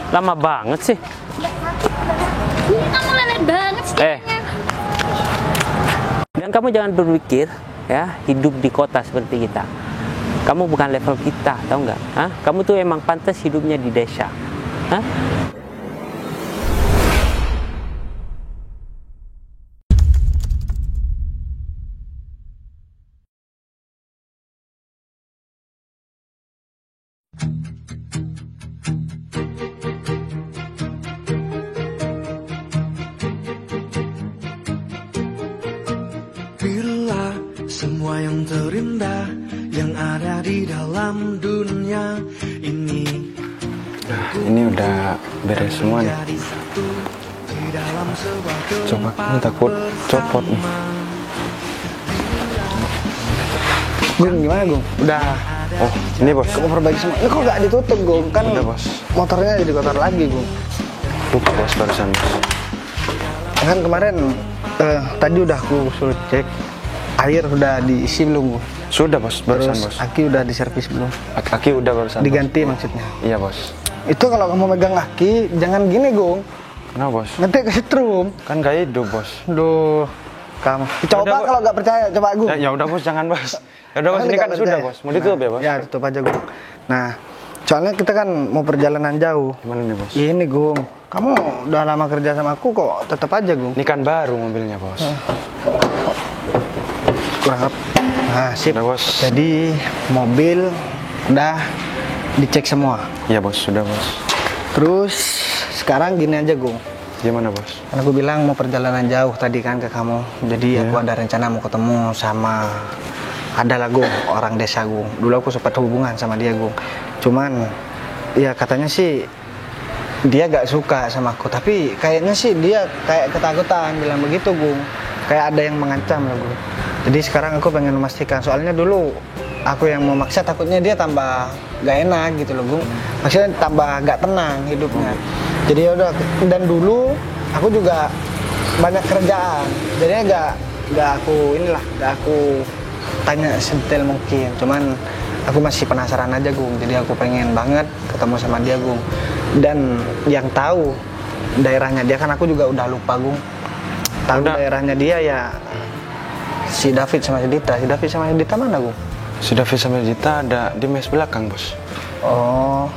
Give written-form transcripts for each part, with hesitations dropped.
Lama banget sih. Kamu lelet banget sih. Dan kamu jangan berpikir ya hidup di kota seperti kita. Kamu bukan level kita, tahu nggak? Hah? Kamu tuh emang pantas hidupnya di desa. Hah? Bila semua yang terindah yang ada di dalam dunia ini. Nah, ini udah beres semua nih. Coba, ini takut copot nih. Gung, gimana Gung? Udah. Oh, ini bos. Kamu perbaiki semua. Ini kok nggak ditutup Gung? Kan Udah bos. motornya jadi kotor lagi Gung. Lupa bos barusan bos. Kan kemarin tadi udah aku suruh cek air udah diisi belum Gung? Sudah bos, barusan Terus bos. aki udah diservis belum? Aki udah barusan. Diganti maksudnya. Iya bos. Itu kalau kamu megang aki jangan gini Gung. Kenapa bos? Nanti kesetrum. Kan gak hidup bos. Duh, kamu. Coba Udah, kalau nggak percaya coba Gung. Ya udah bos, jangan bos. Ya udah bos, ini kan sudah bos. Mau ditutup ya bos? Ya tutup aja Gung. Nah, soalnya kita kan mau perjalanan jauh. Gimana nih bos? Ini Gung, kamu udah lama kerja sama aku kok tetap aja Gung. Ini kan baru mobilnya bos. Kurang apa? Nah, sip. Udah bos. Jadi mobil udah dicek semua. Iya bos, sudah bos. Terus sekarang gini aja Gung. Gimana bos? Kan aku bilang mau perjalanan jauh tadi kan ke kamu. Jadi aku ada rencana mau ketemu sama adalah Gung, orang desa Gung. Dulu aku sempat hubungan sama dia Gung. Cuman ya katanya sih dia gak suka sama aku. Tapi kayaknya sih dia kayak ketakutan bilang begitu Gung. Kayak ada yang mengancam lah Gung. Jadi sekarang aku pengen memastikan. Soalnya dulu aku yang mau maksa takutnya dia tambah gak enak gitu loh Gung. Maksudnya tambah gak tenang hidupnya. Jadi ya udah, dan dulu aku juga banyak kerjaan. Jadinya gak aku tanya sedetail mungkin. Cuman aku masih penasaran aja Gung. Jadi aku pengen banget ketemu sama dia Gung. Dan yang tahu daerahnya dia kan aku juga udah lupa Gung. Tahu daerahnya dia ya si David sama si Dita. Si David sama si Dita mana Gung? Si David sama Dita ada di mes belakang bos. Oh,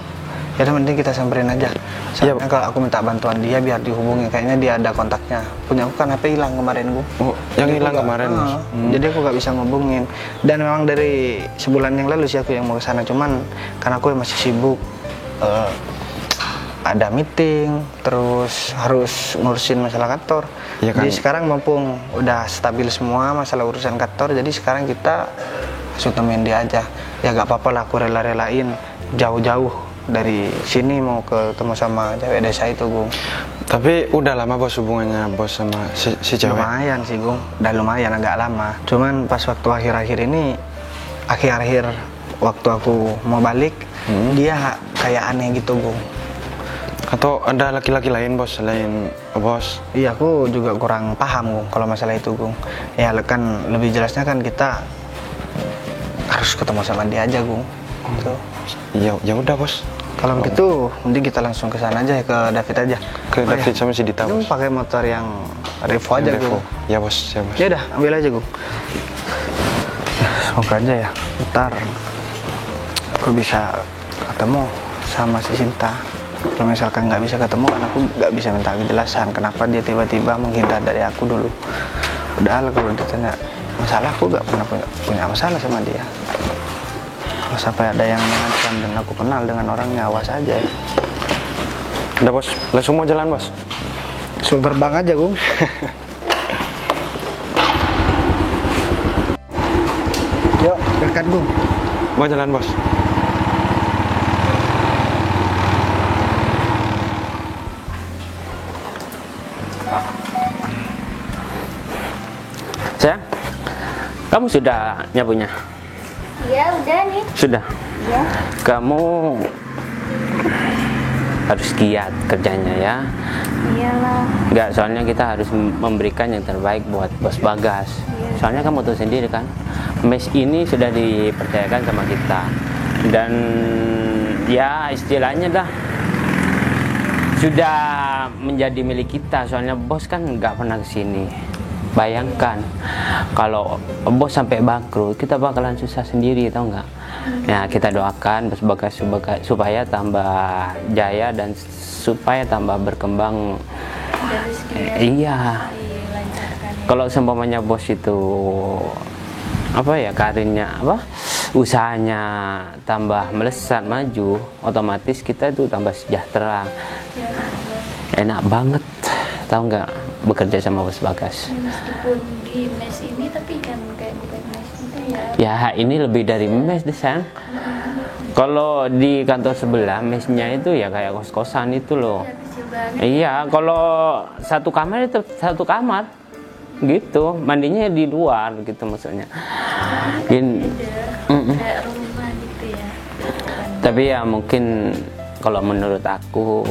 ya udah mending kita samperin aja. Soalnya kalau aku minta bantuan dia biar dihubungi, kayaknya dia ada kontaknya. Punya aku kan HP hilang kemarin Gung. Oh, yang hilang kemarin bos. Jadi aku gak bisa ngubungin. Dan memang dari sebulan yang lalu sih aku yang mau ke sana, cuman karena aku masih sibuk. Ada meeting, terus harus ngurusin masalah kantor. Ya kan? Jadi sekarang mumpung udah stabil semua masalah urusan kantor, jadi sekarang kita temuin dia aja. Ya gak apa-apa lah, aku rela-relain jauh-jauh dari sini mau ketemu sama cewek desa itu Gung. Tapi udah lama bos hubungannya bos sama si cewek? Lumayan sih Gung, udah lumayan agak lama. Cuman pas waktu akhir-akhir ini, akhir-akhir waktu aku mau balik, dia kayak aneh gitu Gung. Atau ada laki-laki lain bos selain bos? Iya, aku juga kurang paham Gung kalau masalah itu Gung. Ya kan lebih jelasnya kan kita harus ketemu sama dia aja Gung. Gitu. Ya udah bos. Kalau begitu, mending kita langsung ke sana aja ya, ke David aja. Ke David sama si Dita bos. Pakai motor yang Revo aja Gung. Ya bos, ya bos. Ya udah, ambil aja Gung. Semoga aja ya, ntar aku bisa ketemu sama si Sinta. Kalau misalkan nggak bisa ketemu kan aku nggak bisa minta kejelasan kenapa dia tiba-tiba menghindar dari aku dulu. Padahal kalau ditanya masalah, aku nggak pernah punya masalah sama dia. Kalau sampai ada yang mengancam dan aku kenal dengan orangnya, awas aja ya. Udah bos, langsung mau jalan bos? Super bang aja Gung. Yuk, berkat Gung. Mau jalan bos? Sayang, kamu sudah nyapunya? Iya, udah nih. Sudah? Iya. Kamu harus giat kerjanya ya. Iyalah. Enggak, soalnya kita harus memberikan yang terbaik buat bos Bagas. Soalnya kamu tahu sendiri kan, mes ini sudah dipercayakan sama kita. Dan ya istilahnya dah, sudah menjadi milik kita. Soalnya bos kan nggak pernah kesini. Bayangkan kalau bos sampai bangkrut, kita bakalan susah sendiri, tahu nggak? Nah, kita doakan Bos Bagas supaya tambah jaya dan supaya tambah berkembang. Iya. Kalau seumpamanya bos itu apa ya, karirnya apa, usahanya tambah melesat maju, otomatis kita itu tambah sejahtera. Enak banget, tahu nggak, bekerja sama Bos Bagas. Meskipun di mes ini tapi kan kayak bukan mes itu ya. Ya, ini lebih dari mes deh, sayang. Kalau di kantor sebelah mesnya itu ya kayak kos-kosan itu loh. Ya, kecil banget. Iya, kalau satu kamar itu satu kamar gitu, mandinya di luar gitu maksudnya. Kayak rumah gitu ya. Tapi ya mungkin kalau menurut aku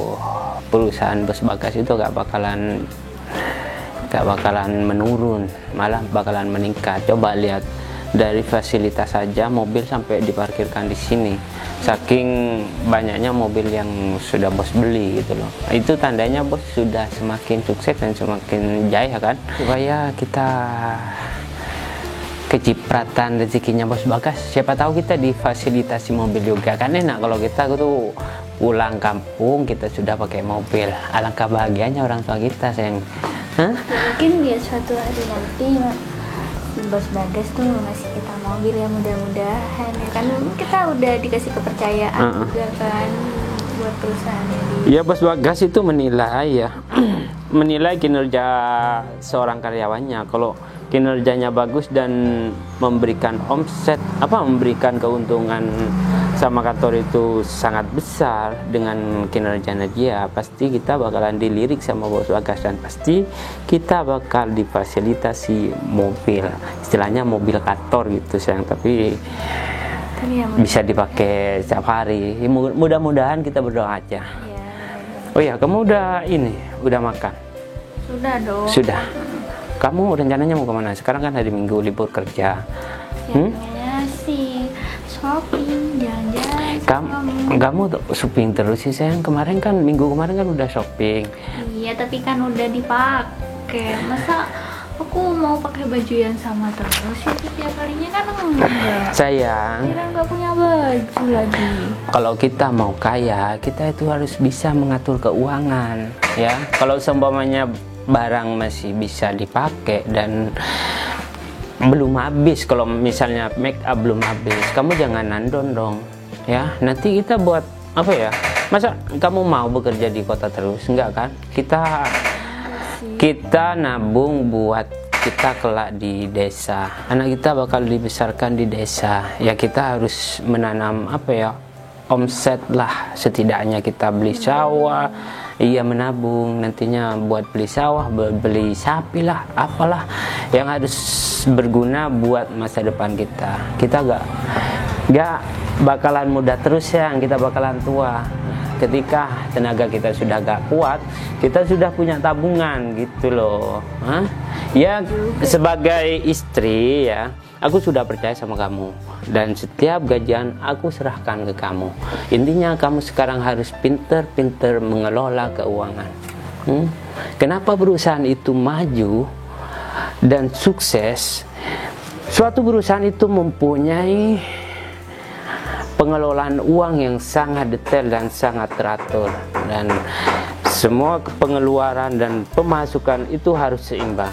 perusahaan Bos Bagas itu gak bakalan menurun, malah bakalan meningkat. Coba lihat dari fasilitas saja, mobil sampai diparkirkan di sini. Saking banyaknya mobil yang sudah bos beli gitu loh. Itu tandanya bos sudah semakin sukses dan semakin jaya kan. Supaya kita kecipratan rezekinya Bos Bagas, siapa tahu kita difasilitasi mobil juga kan. Enak kalau kita tuh pulang kampung kita sudah pakai mobil. Alangkah bahagianya orang tua kita, sayang. Hah? Mungkin dia suatu hari nanti Bos Bagas tuh ngasih kita mobil ya, mudah-mudahan ya kan, kita udah dikasih kepercayaan juga kan buat perusahaannya di. Ya, Bos Bagas itu menilai ya menilai kinerja seorang karyawannya. Kalau kinerjanya bagus dan memberikan omset, memberikan keuntungan sama kantor itu sangat besar dengan kinerjanya dia, pasti kita bakalan dilirik sama Bos Bagas dan pasti kita bakal difasilitasi mobil, istilahnya mobil kantor gitu, sayang. Tapi bisa dipakai setiap hari. Mudah-mudahan kita berdoa aja. Oh ya, kamu udah makan? Sudah dong. Sudah. Kamu rencananya mau kemana? Sekarang kan hari Minggu, libur kerja. Ya sih, shopping, jalan-jalan. Kamu tuh shopping terus sih, sayang. Minggu kemarin kan udah shopping. Iya, tapi kan udah dipakai. Masa aku mau pakai baju yang sama terus ya, setiap harinya kan enggak. Sayang, Kira nggak punya baju lagi. kalau kita mau kaya, kita itu harus bisa mengatur keuangan, ya. Kalau seumpamanya barang masih bisa dipakai dan belum habis, kalau misalnya make up belum habis, kamu jangan nandon dong, ya. Nanti kita buat apa ya? Masa kamu mau bekerja di kota terus? Enggak kan? Kita nabung buat kita kelak di desa. Anak kita bakal dibesarkan di desa. Ya, kita harus menanam omset lah, setidaknya kita beli sawah. Iya, menabung nantinya buat beli sawah, beli sapi lah, apalah yang harus berguna buat masa depan kita. Kita gak bakalan muda terus, yang kita bakalan tua. Ketika tenaga kita sudah gak kuat, kita sudah punya tabungan gitu loh. Ya, sebagai istri ya, aku sudah percaya sama kamu dan setiap gajian aku serahkan ke kamu. Intinya kamu sekarang harus pinter-pinter mengelola keuangan. Kenapa perusahaan itu maju dan sukses? Suatu perusahaan itu mempunyai pengelolaan uang yang sangat detail dan sangat teratur, dan semua pengeluaran dan pemasukan itu harus seimbang.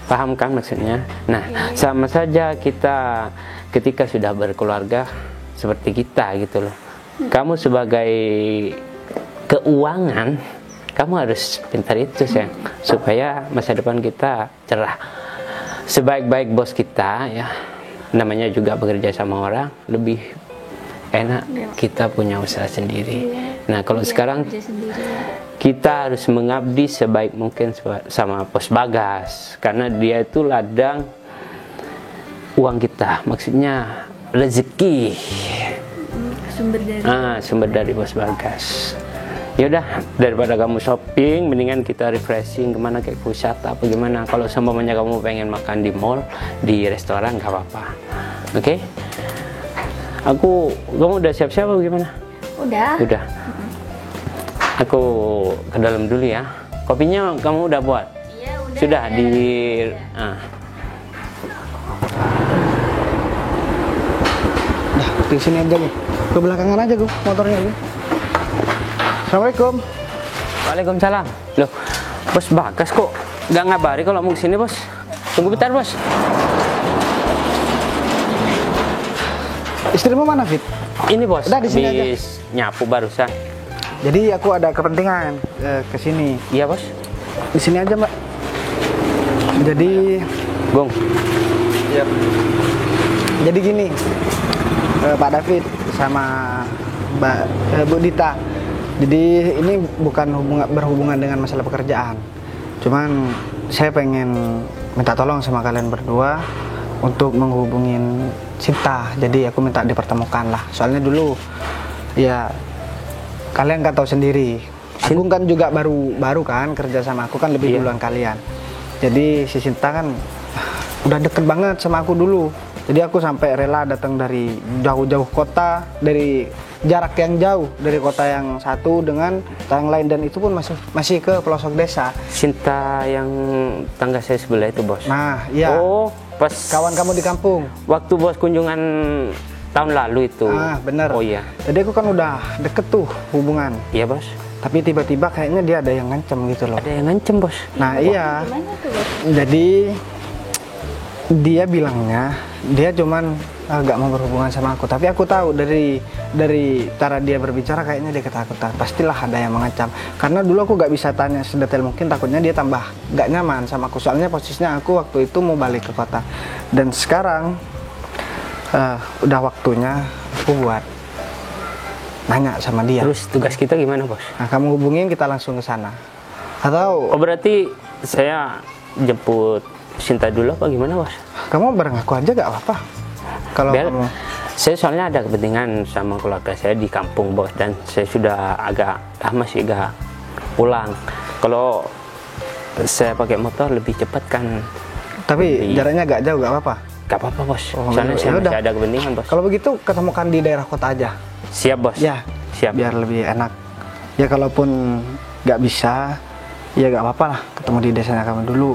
Paham kan maksudnya? Nah, sama saja kita ketika sudah berkeluarga seperti kita gitu loh. Kamu sebagai keuangan, kamu harus pintar itu, sayang, supaya masa depan kita cerah. Sebaik-baik bos kita ya, namanya juga bekerja sama orang, lebih enak kita punya usaha sendiri. Nah, kalau sekarang kita harus mengabdi sebaik mungkin sama Bos Bagas, karena dia itu ladang uang kita, maksudnya rezeki, sumber dari Bos Bagas. Yaudah, daripada kamu shopping, mendingan kita refreshing kemana, kayak wisata apa gimana. Kalau seumpamanya kamu pengen makan di mall, di restoran, gak apa-apa. Oke? Kamu udah siap-siap apa gimana? Udah. Aku ke dalam dulu ya. Kopinya kamu udah buat? Iya, udah. Sudah ya. di. Iya. Dah, di sini aja gue. Ke belakangan aja gue, motornya gue. Assalamualaikum. Waalaikumsalam. Loh, Bos Bagas kok nggak ngabari kalau mau kesini, Bos? Tunggu bentar, Bos. Istrimu mana, Fit? Ini, Bos. Udah, di sini aja. Habis nyapu barusan. Jadi aku ada kepentingan ke sini. Iya, Bos. Di sini aja, Mbak. Jadi, Bung. yep. Jadi gini, Pak David sama Bu Dita. Jadi ini bukan berhubungan dengan masalah pekerjaan. Cuman saya pengen minta tolong sama kalian berdua untuk menghubungin Sinta. Jadi aku minta dipertemukan lah. Soalnya dulu ya kalian kan tahu sendiri. Aku kan juga baru kan kerja sama aku kan lebih duluan kalian. Jadi si Sinta kan udah deket banget sama aku dulu. Jadi aku sampai rela datang dari jauh-jauh kota, dari jarak yang jauh dari kota yang satu dengan kota yang lain, dan itu pun masih ke pelosok desa. Sinta yang tangga saya sebelah itu, Bos. Nah, iya. Oh, pas Kawan kamu di kampung. waktu Bos kunjungan tahun lalu itu. Ah, bener. Oh iya. Jadi aku kan udah deket tuh hubungan. Iya, Bos. Tapi tiba-tiba kayaknya dia ada yang ngancem gitu loh. Ada yang ngancem, Bos. Nah, iya. Gimana tuh, Bos? Jadi dia bilangnya dia cuman gak mau berhubungan sama aku, tapi aku tahu dari cara dia berbicara kayaknya dia ketakutan. Pastilah ada yang mengancam, karena dulu aku gak bisa tanya sedetail mungkin, takutnya dia tambah gak nyaman sama aku. Soalnya posisinya aku waktu itu mau balik ke kota, dan sekarang udah waktunya aku buat nanya sama dia. Terus tugas kita gimana, Bos? Nah, kamu hubungin, kita langsung ke sana. Atau Oh, berarti saya jemput Sinta dulu apa gimana, Bos? kamu bareng aku aja gak apa-apa. Kalau Biar kamu saya soalnya ada kepentingan sama keluarga saya di kampung, Bos, dan saya sudah agak masih agak pulang. Kalau saya pakai motor lebih cepat kan. tapi Iya. jaraknya gak jauh, gak apa-apa. Gak apa-apa, Bos. Oh, Soalnya saya yaudah. masih ada kepentingan, Bos. Kalau begitu ketemukan di daerah kota aja. Siap, Bos. Ya, Siap. biar lebih enak. Ya kalaupun gak bisa, ya gak apa-apa lah. Ketemu di desanya kamu dulu.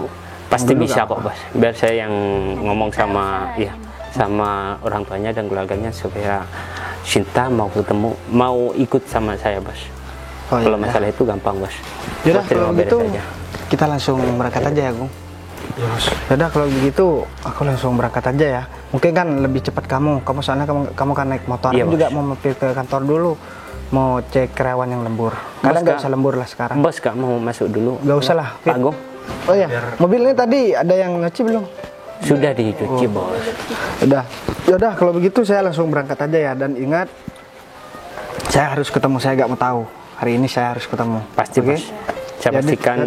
Pasti Dulu bisa gak kok, apa-apa. Bos. Biar saya yang ngomong sama sama orang tuanya dan keluarganya supaya Sinta mau ketemu, mau ikut sama saya, Bos. Oh, Kalau iya. masalah itu gampang, Bos. Yaudah, Bos terima kalau beres gitu aja. kita langsung berangkat aja ya, Gung. Yaudah, kalau begitu aku langsung berangkat aja ya. Mungkin kan lebih cepat kamu soalnya kamu kan naik motor. Iya, Aku Bos. juga mau mampir ke kantor dulu. Mau cek karyawan yang lembur. Kalian Bos, gak usah lembur lah sekarang. Bos gak mau masuk dulu? Gak usah lah, Fit. Pak Agung? Oh iya, mobilnya tadi ada yang nyuci belum? Sudah dicuci, Oh. Bos. Udah, yaudah kalau begitu saya langsung berangkat aja ya. Dan ingat, saya harus ketemu, saya gak mau tahu. Hari ini saya harus ketemu. Pasti, Oke? Bos. Saya Jadi, pastikan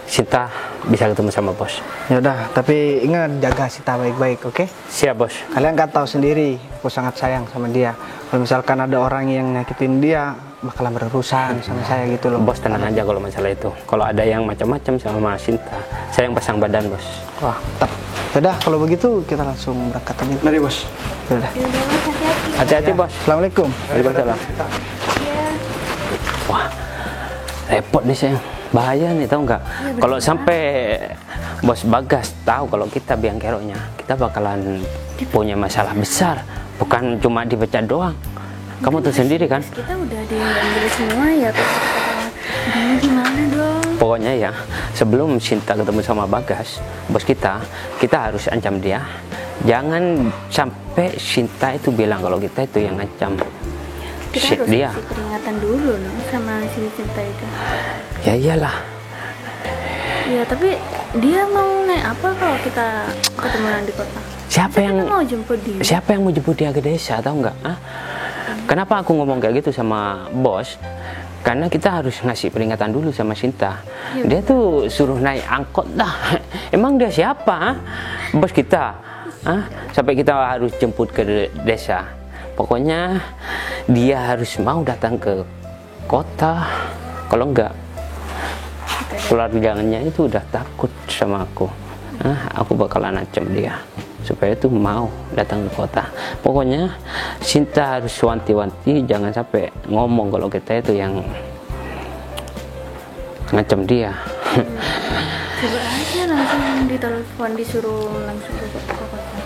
Sinta bisa ketemu sama Bos. Yaudah, tapi ingat jaga Sita baik-baik, oke? Siap, Bos. Kalian kan tahu sendiri, aku sangat sayang sama dia. Kalau misalkan ada orang yang nyakitin dia, bakalan berurusan sama saya gitu loh. Bos tenang aja kalau masalah itu. Kalau ada yang macam-macam sama Sinta, saya yang pasang badan, Bos. Wah, tetap. Yaudah, kalau begitu kita langsung berangkat aja. Mari, Bos. Yaudah. Yaudah, Bos, hati-hati. Hati-hati, Bos. Assalamualaikum. Waalaikumsalam. Iya. Wah, repot nih, sayang. Bahaya nih, tahu nggak? Kalau sampai Bos Bagas tahu kalau kita biang keroknya, kita bakalan punya masalah besar. Bukan cuma dipecat doang. Kamu tahu sendiri kan? Kita udah diambil semua ya, terus gimana dong? Pokoknya ya, sebelum Sinta ketemu sama Bagas, bos kita harus ancam dia. Jangan sampai Sinta itu bilang kalau kita itu yang ngancam Kita harus dia. kasih peringatan dulu dong sama si Sinta itu. Ya iyalah. Ya tapi dia mau naik apa kalau kita ketemuan di kota? Siapa yang Kita mau jemput dia. Siapa yang mau jemput dia ke desa, tahu nggak? Hah? Kenapa aku ngomong kayak gitu sama bos? Karena kita harus ngasih peringatan dulu sama Sinta. Dia tuh suruh naik angkot dah. Emang dia siapa? Hah? Bos kita. Hah? Sampai kita harus jemput ke desa. Pokoknya dia harus mau datang ke kota. Kalau enggak, keluarganya itu udah takut sama aku. Aku bakalan ancam dia supaya itu mau datang ke kota. Pokoknya Sinta harus wanti-wanti, jangan sampai ngomong kalau kita itu yang ngancam dia. Coba aja langsung ditelepon, disuruh langsung ke kota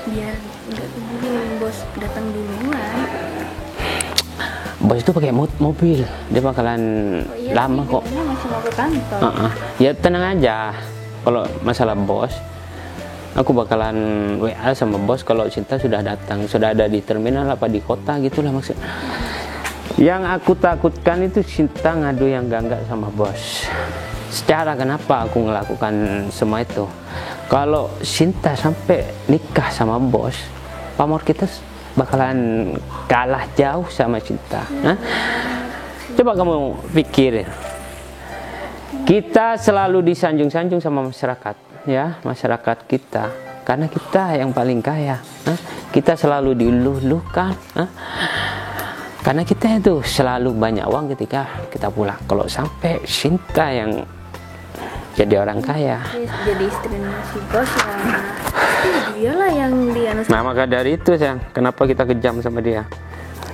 biar nggak tungguin bos datang duluan. Bos itu pakai mobil, dia bakalan lama sih, kok. masih mau ke kantor. Ya tenang aja, kalau masalah bos, aku bakalan WA sama bos kalau Cinta sudah datang, sudah ada di terminal apa di kota gitulah maksud. Yang aku takutkan itu Cinta ngadu yang enggak sama bos. Secara kenapa aku melakukan semua itu? Kalau Cinta sampai nikah sama bos, pamor kita bakalan kalah jauh sama Cinta. Coba kamu pikir, kita selalu disanjung-sanjung sama masyarakat, ya masyarakat kita, karena kita yang paling kaya. Kita selalu diuluh-uluhkan, karena kita itu selalu banyak uang ketika kita pulang. Kalau sampai Cinta yang jadi orang kaya, jadi istrinya si bos ya, dialah yang dia. Nah maka dari itu sayang, kenapa kita kejam sama dia?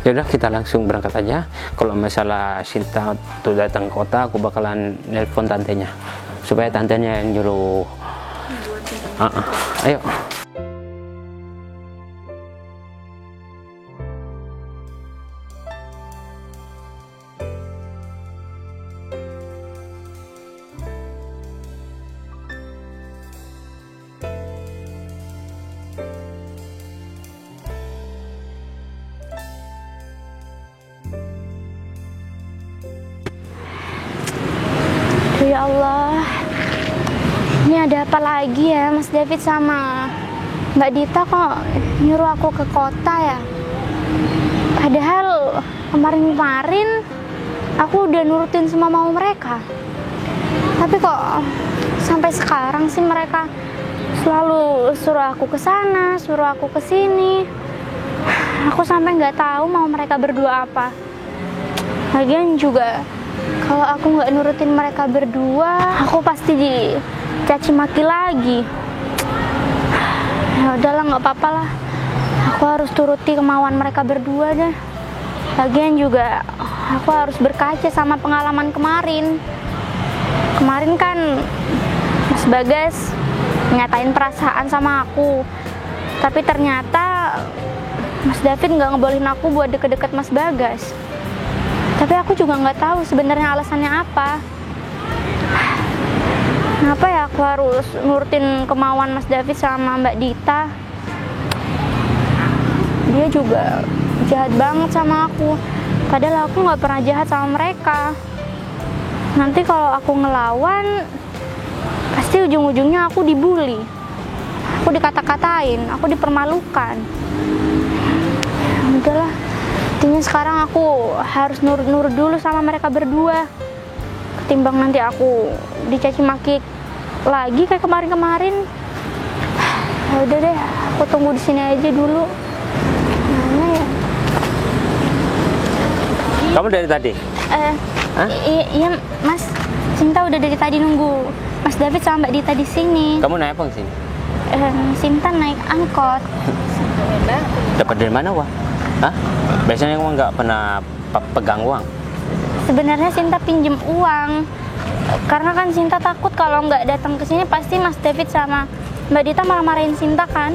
Yaudah kita langsung berangkat aja. Kalau masalah Cinta tuh datang ke kota, aku bakalan nelpon tantenya supaya tantenya yang nyuruh. Ayo. Ya Allah, ini ada apa lagi ya Mas David sama Mbak Dita kok nyuruh aku ke kota ya? Padahal kemarin-kemarin aku udah nurutin semua mau mereka. Tapi kok sampai sekarang sih mereka selalu suruh aku ke sana, suruh aku ke sini. Aku sampai nggak tahu mau mereka berdua apa. Lagian juga kalau aku nggak nurutin mereka berdua, aku pasti dicaci maki lagi. Ya udahlah, nggak apa-apa lah. Aku harus turuti kemauan mereka berdua deh. Lagian juga aku harus berkaca sama pengalaman kemarin. Kemarin kan Mas Bagas nyatain perasaan sama aku, tapi ternyata Mas David nggak ngebolehin aku buat deket-deket Mas Bagas. Tapi aku juga nggak tahu sebenarnya alasannya apa. Kenapa ya aku harus nurutin kemauan Mas David sama Mbak Dita? Dia juga jahat banget sama aku. Padahal aku nggak pernah jahat sama mereka. Nanti kalau aku ngelawan, pasti ujung-ujungnya aku dibully. Aku dikata-katain, aku dipermalukan. Udahlah. Intinya sekarang aku harus nurut dulu sama mereka berdua, ketimbang nanti aku dicaci maki lagi kayak kemarin-kemarin. Ya udah deh, aku tunggu di sini aja dulu. Mana ya? Kamu dari tadi? Iya Mas, Cinta udah dari tadi nunggu Mas David sama Mbak Dita di sini. Kamu naik apa ke sini? Cinta naik angkot. Dapat dari mana uang? Biasanya kamu nggak pernah pegang uang. Sebenarnya Cinta pinjem uang, karena kan Cinta takut kalau nggak datang ke sini pasti Mas David sama Mbak Dita malah marahin Cinta kan.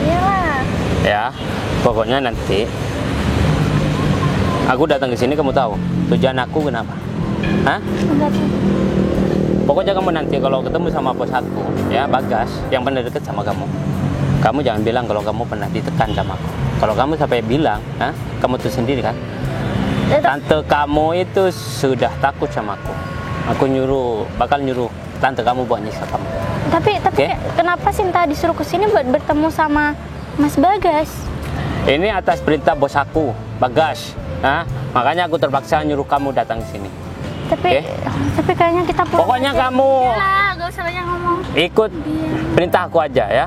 Iyalah. Ya, pokoknya nanti aku datang ke sini, kamu tahu tujuan aku kenapa? Enggak tahu. Pokoknya kamu nanti kalau ketemu sama bos aku, ya Bagas, yang pernah deket sama kamu jangan bilang kalau kamu pernah ditekan sama aku. Kalau kamu sampai bilang, kamu tuh sendiri kan, tante kamu itu sudah takut sama aku. Aku bakal nyuruh tante kamu buat nyiksa kamu. Tapi okay? Kenapa Cinta disuruh ke sini buat bertemu sama Mas Bagas? Ini atas perintah bos aku, Bagas. Makanya aku terpaksa nyuruh kamu datang ke sini. Tapi kayaknya kita pulang. Pokoknya aja. Kamu Gak usah banyak ngomong. Ikut perintah aku aja ya.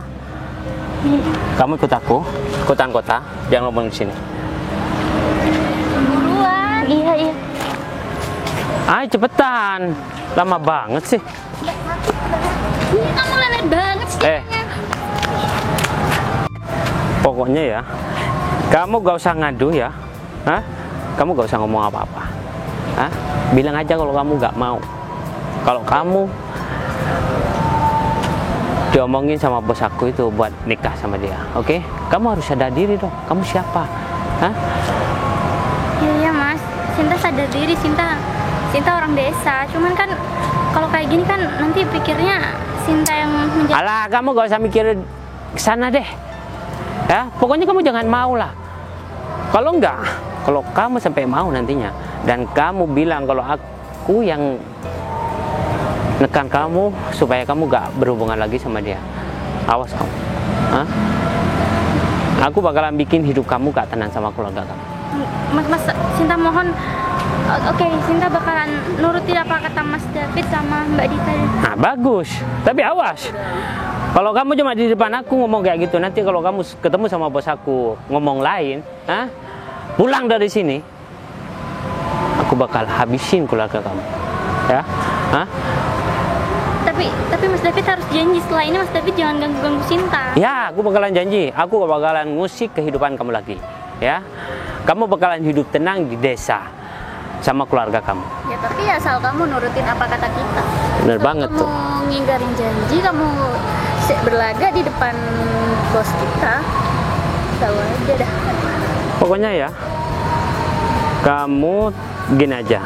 Kamu ikut aku, ikutan kota, jangan ngomong di sini. Buruan. Iya. Ayo cepetan, lama banget sih. Kamu lelet banget sih. Pokoknya ya, kamu gak usah ngadu ya. Kamu gak usah ngomong apa-apa. Bilang aja kalau kamu gak mau. kalau kamu diomongin sama bos aku itu buat nikah sama dia, oke? Kamu harus sadar diri dong, kamu siapa? Hah? Iya Mas, Sinta sadar diri, Sinta orang desa. Cuman kan kalau kayak gini kan nanti pikirnya Sinta yang menjadi. Alah, kamu gak usah mikir kesana deh. Ya, pokoknya kamu jangan mau lah. Kalau enggak, kalau kamu sampai mau nantinya dan kamu bilang kalau aku yang nekan kamu supaya kamu gak berhubungan lagi sama dia, awas kamu. Hah? Aku bakalan bikin hidup kamu gak tenang sama keluarga kamu. Mas, Sinta mohon. Oke, Sinta bakalan nurutin apa kata Mas David sama Mbak Dita. Nah, bagus. Tapi awas. Kalau kamu cuma di depan aku ngomong kayak gitu, nanti kalau kamu ketemu sama bos aku ngomong lain, pulang dari sini, aku bakal habisin keluarga kamu. Ya? Hah? Tapi Mas David harus janji setelah ini Mas David jangan ganggu-ganggu Sinta. Ya, aku bakalan janji. Aku bakalan ngusik kehidupan kamu lagi. Ya, kamu bakalan hidup tenang di desa sama keluarga kamu. Ya tapi asal kamu nurutin apa kata kita. Bener Kalau banget kamu tuh. ngingkarin janji, kamu berlaga di depan bos kita, tahu aja dah. Pokoknya ya, kamu gini aja,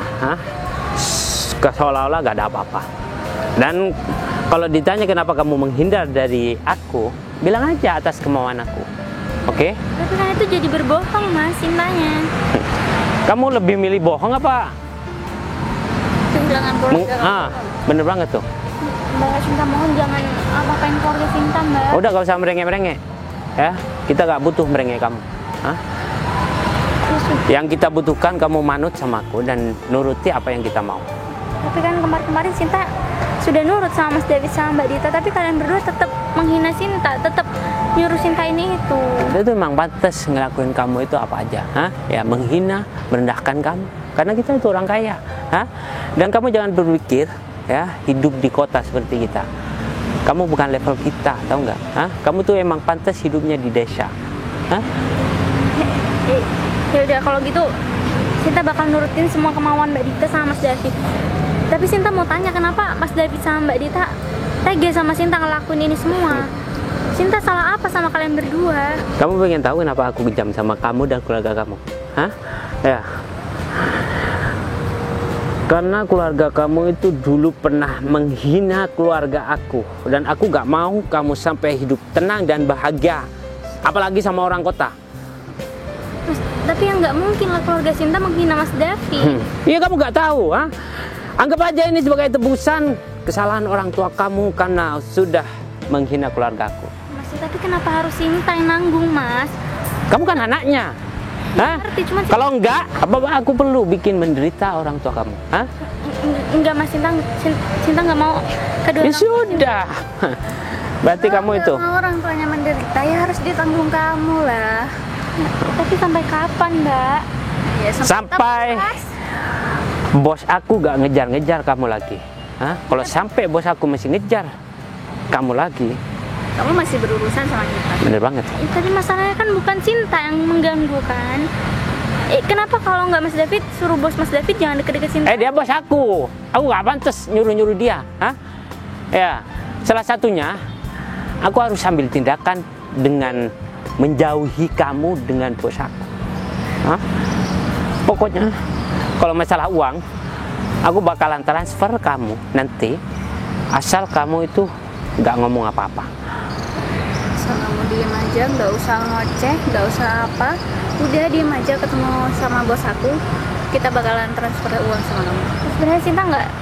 seolah-olah gak ada apa-apa. Dan kalau ditanya kenapa kamu menghindar dari aku, bilang aja atas kemauan aku. Oke? Tapi kan itu jadi berbohong Mas, Sintanya. Kamu lebih milih bohong apa? Kehilangan keluarga. Bener banget tuh. Mbak Sinta mohon jangan apa-apain keluarga Sinta Mbak. Udah gak usah merengek-merengek. Ya, kita gak butuh merengek kamu. Yang kita butuhkan kamu manut sama aku dan nuruti apa yang kita mau. Tapi kan kemarin Sinta sudah nurut sama Mas David sama Mbak Dita, tapi kalian berdua tetap menghina Sinta, tetap nyuruh Sinta ini itu. Itu memang pantas ngelakuin kamu itu apa aja, ya menghina, merendahkan kamu, karena kita itu orang kaya, dan kamu jangan berpikir ya hidup di kota seperti kita. Kamu bukan level kita, tahu nggak? Kamu tuh emang pantas hidupnya di desa. Ya udah kalau gitu Sinta bakal nurutin semua kemauan Mbak Dita sama Mas David. Tapi Sinta mau tanya kenapa Mas David sama Mbak Dita tega sama Sinta ngelakuin ini semua? Sinta salah apa sama kalian berdua? Kamu pengen tahu kenapa aku kejam sama kamu dan keluarga kamu? Ya. Karena keluarga kamu itu dulu pernah menghina keluarga aku. Dan aku gak mau kamu sampai hidup tenang dan bahagia. Apalagi sama orang kota. Mas, tapi yang nggak mungkin lah keluarga Sinta menghina Mas David. Iya kamu gak tahu, Anggap aja ini sebagai tebusan kesalahan orang tua kamu karena sudah menghina keluarga aku. Mas, tapi kenapa harus Sinta yang nanggung, Mas? Kamu kan anaknya. Kalau enggak, apa aku perlu bikin menderita orang tua kamu? Enggak Mas, Sinta nggak mau kedua. Ya sudah. Berarti kamu itu. Kalau orang tuanya menderita ya harus ditanggung kamu lah. Tapi sampai kapan, Mbak? Ya, sampai bos aku gak ngejar-ngejar kamu lagi. Kalau sampai bos aku masih ngejar kamu lagi, kamu masih berurusan sama kita. bener banget. Tapi masalahnya kan bukan Sinta yang mengganggu kan? Kenapa kalau nggak Mas David suruh bos Mas David jangan deket-deket Sinta? Dia bos aku gak pantas nyuruh-nyuruh dia. Ya, salah satunya aku harus ambil tindakan dengan menjauhi kamu dengan bos aku. Pokoknya kalau masalah uang, aku bakalan transfer kamu nanti, asal kamu itu nggak ngomong apa-apa. Asal kamu diem aja, nggak usah ngoceh, nggak usah apa. Udah diem aja ketemu sama bos aku, kita bakalan transfer uang sama kamu. Sebenarnya Sinta